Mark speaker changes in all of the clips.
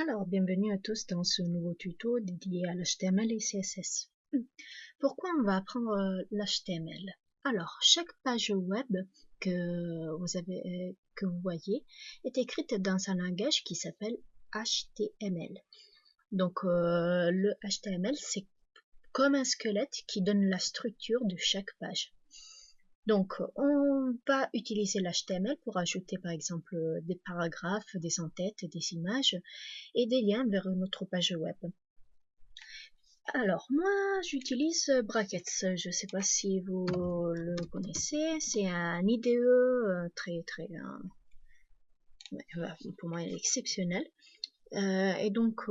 Speaker 1: Alors, bienvenue à tous dans ce nouveau tuto dédié à l'HTML et CSS. Pourquoi on va apprendre l'HTML? Alors, chaque page web que vous voyez est écrite dans un langage qui s'appelle HTML. Donc, le HTML, c'est comme un squelette qui donne la structure de chaque page. Donc, on va utiliser l'HTML pour ajouter par exemple des paragraphes, des en-têtes, des images et des liens vers notre page web. Alors, moi, j'utilise Brackets. Je ne sais pas si vous le connaissez. C'est un IDE pour moi, il est exceptionnel. Et donc,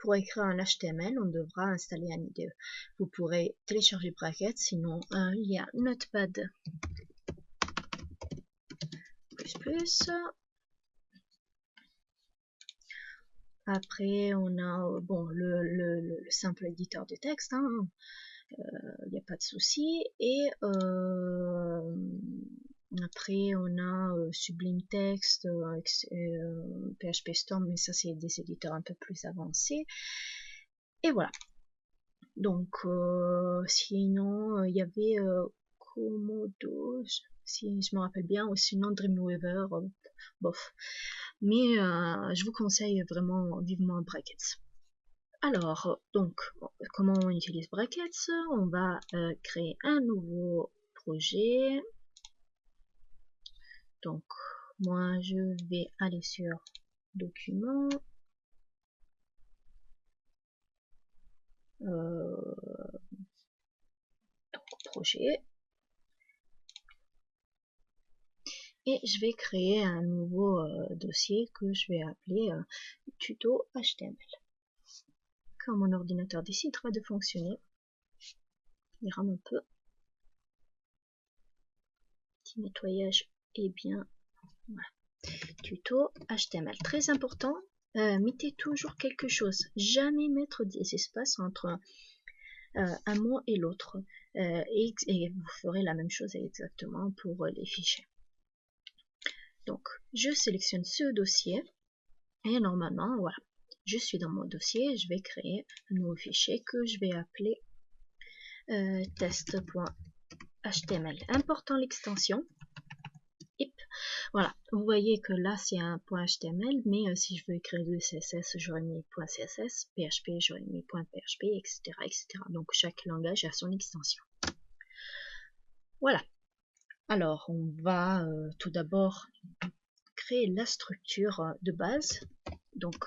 Speaker 1: pour écrire un HTML, on devra installer un IDE. Vous pourrez télécharger Brackets, sinon il y a Notepad++. Après, on a bon le simple éditeur de texte, hein, il n'y a pas de souci. Et après, on a Sublime Text, PHP Storm, mais ça, c'est des éditeurs un peu plus avancés. Et voilà. Donc, sinon, il y avait Komodo, si je me rappelle bien, ou sinon Dreamweaver, bof. Mais je vous conseille vraiment vivement Brackets. Alors, donc, comment on utilise Brackets? On va créer un nouveau projet. Donc, moi, je vais aller sur Document. Donc, Projet. Et je vais créer un nouveau dossier que je vais appeler tuto HTML. Quand mon ordinateur décidera de fonctionner, il rame un peu. Petit nettoyage et bien. Voilà. Tuto HTML. Très important, mettez toujours quelque chose. Jamais mettre des espaces entre un mot et l'autre. Et vous ferez la même chose exactement pour les fichiers. Donc, je sélectionne ce dossier. Et normalement, voilà. Je suis dans mon dossier. Je vais créer un nouveau fichier que je vais appeler test.html. Important l'extension. Voilà, vous voyez que là c'est un .html, mais si je veux écrire du CSS, j'aurais mis .css, PHP, j'aurais mis .php, etc., etc. Donc chaque langage a son extension. Voilà. Alors, on va tout d'abord créer la structure de base. Donc,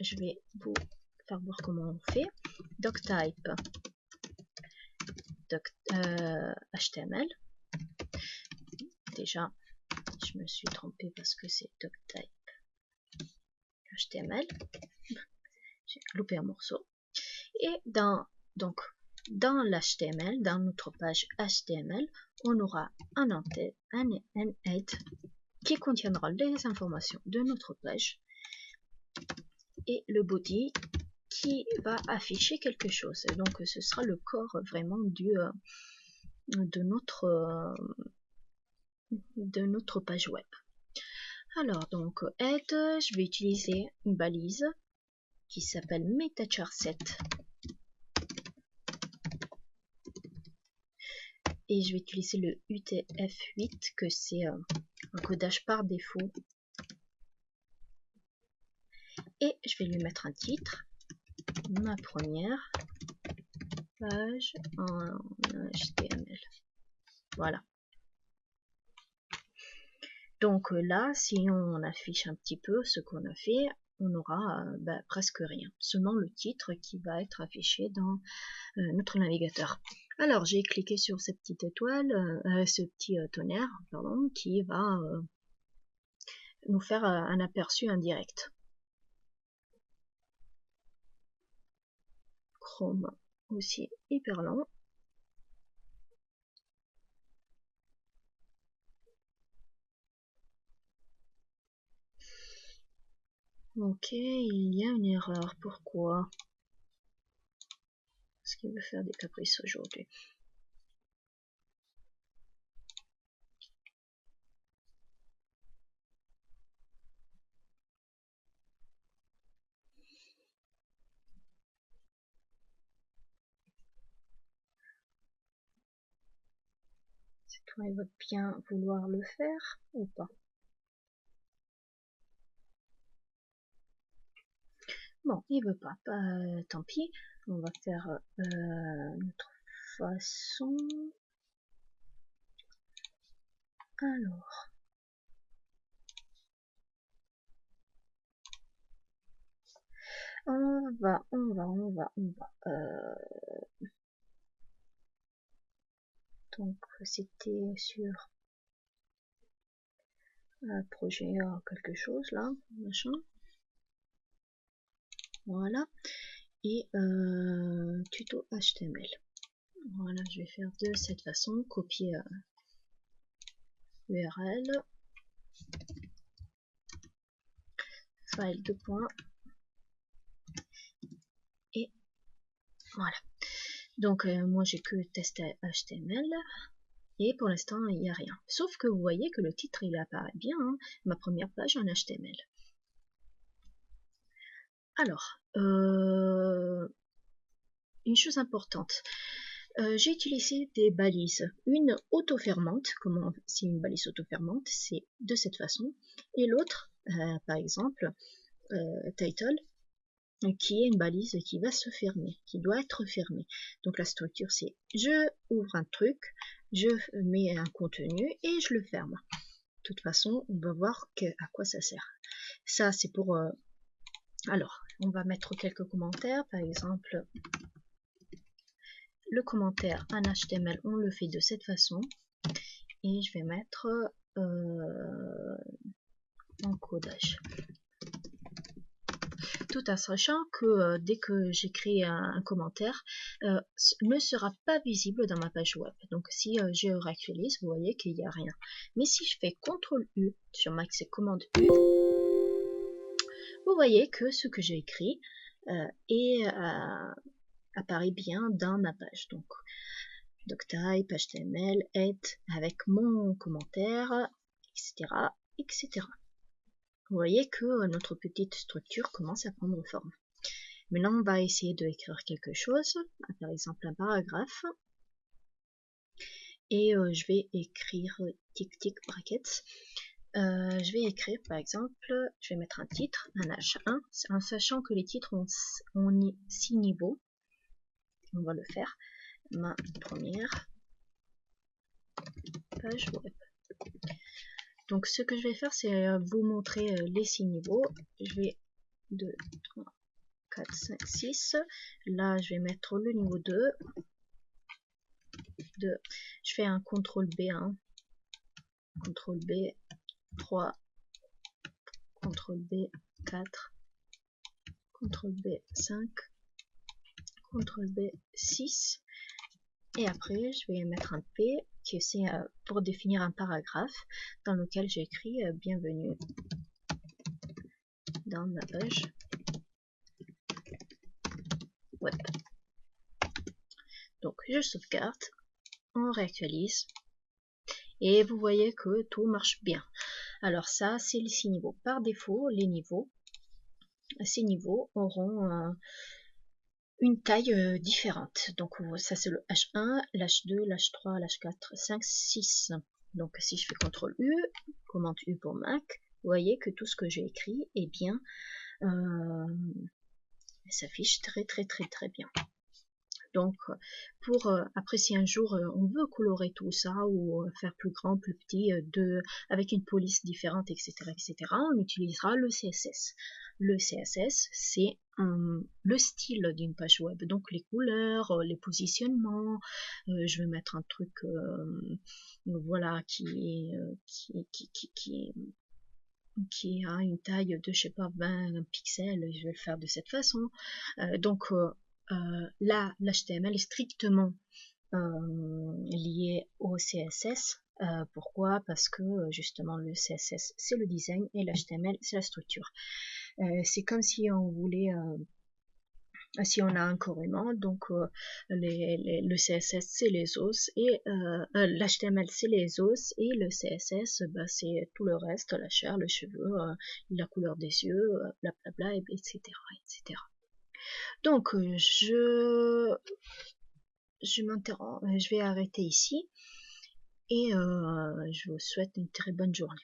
Speaker 1: je vais vous faire voir comment on fait. Doctype HTML. Déjà, je me suis trompée parce que c'est Doctype HTML. J'ai loupé un morceau. Et dans l'HTML, dans notre page HTML, on aura un head qui contiendra les informations de notre page et le body qui va afficher quelque chose. Et donc ce sera le corps vraiment de notre page web. Alors donc head, je vais utiliser une balise qui s'appelle MetaChar7. Et je vais utiliser le UTF-8, que c'est un codage par défaut. Et je vais lui mettre un titre. Ma première page en HTML. Voilà. Donc là, si on affiche un petit peu ce qu'on a fait, on aura presque rien. Seulement le titre qui va être affiché dans notre navigateur. Alors j'ai cliqué sur cette petite étoile, ce petit tonnerre, pardon, qui va nous faire un aperçu indirect. Chrome aussi hyper lent. Ok, il y a une erreur. Pourquoi? Est-ce qu'il veut faire des caprices aujourd'hui? Toi, il va bien vouloir le faire ou pas? Bon, il veut pas. Tant pis. On va faire notre façon. Alors, donc, c'était sur projet quelque chose là, machin. Voilà. Et tuto HTML. Voilà, je vais faire de cette façon, copier URL, file 2 points, et voilà. Donc moi j'ai que test HTML, et pour l'instant il n'y a rien. Sauf que vous voyez que le titre il apparaît bien, hein, ma première page en HTML. Alors, une chose importante, j'ai utilisé des balises. Une auto-fermante, comment c'est une balise auto-fermante, c'est de cette façon, et l'autre, par exemple, title, qui est une balise qui va se fermer, qui doit être fermée. Donc la structure c'est je ouvre un truc, je mets un contenu et je le ferme. De toute façon, on va voir à quoi ça sert. Ça c'est pour... alors, on va mettre quelques commentaires, par exemple, le commentaire en HTML, on le fait de cette façon, et je vais mettre encodage. Tout en sachant que dès que j'écris un commentaire, ne sera pas visible dans ma page web. Donc si je réactualise, vous voyez qu'il n'y a rien. Mais si je fais CTRL U sur Mac, c'est commande U, vous voyez que ce que j'ai écrit apparaît bien dans ma page. Donc doctype, HTML, head, avec mon commentaire, etc., etc. Vous voyez que notre petite structure commence à prendre forme. Maintenant, on va essayer d'écrire quelque chose, par exemple un paragraphe. Et je vais écrire tic tic brackets. Je vais écrire par exemple, je vais mettre un titre, un H1, en sachant que les titres ont 6 niveaux. On va le faire. Ma première page web. Donc ce que je vais faire, c'est vous montrer les 6 niveaux. Je vais 2, 3, 4, 5, 6. Là, je vais mettre le niveau 2. Je fais un CTRL B, hein. CTRL B 3, CTRL B 4, CTRL B 5, CTRL B 6. Et après, je vais mettre un P qui c'est pour définir un paragraphe dans lequel j'ai écrit bienvenue dans ma page web. Donc je sauvegarde, on réactualise et vous voyez que tout marche bien. Alors ça, c'est les 6 niveaux. Par défaut, ces niveaux auront une taille différente. Donc ça c'est le H1, l'H2, l'H3, l'H4, 5, 6. Donc si je fais CTRL U, commande U pour Mac, vous voyez que tout ce que j'ai écrit est bien, s'affiche très bien. Donc pour après si un jour on veut colorer tout ça ou faire plus grand, plus petit, avec une police différente, etc., on utilisera le CSS. Le CSS, c'est le style d'une page web, donc les couleurs, les positionnements. Je vais mettre un truc voilà qui a une taille de je sais pas 20 pixels, je vais le faire de cette façon. Donc là l'HTML est strictement lié au CSS. Pourquoi? Parce que justement le CSS c'est le design et l'HTML c'est la structure. C'est comme si on voulait si on a un corps-aimant, donc le CSS c'est les os et l'HTML c'est les os et le CSS c'est tout le reste, la chair, le cheveu, la couleur des yeux, blablabla, etc., etc. Donc je m'interromps, je vais arrêter ici et je vous souhaite une très bonne journée.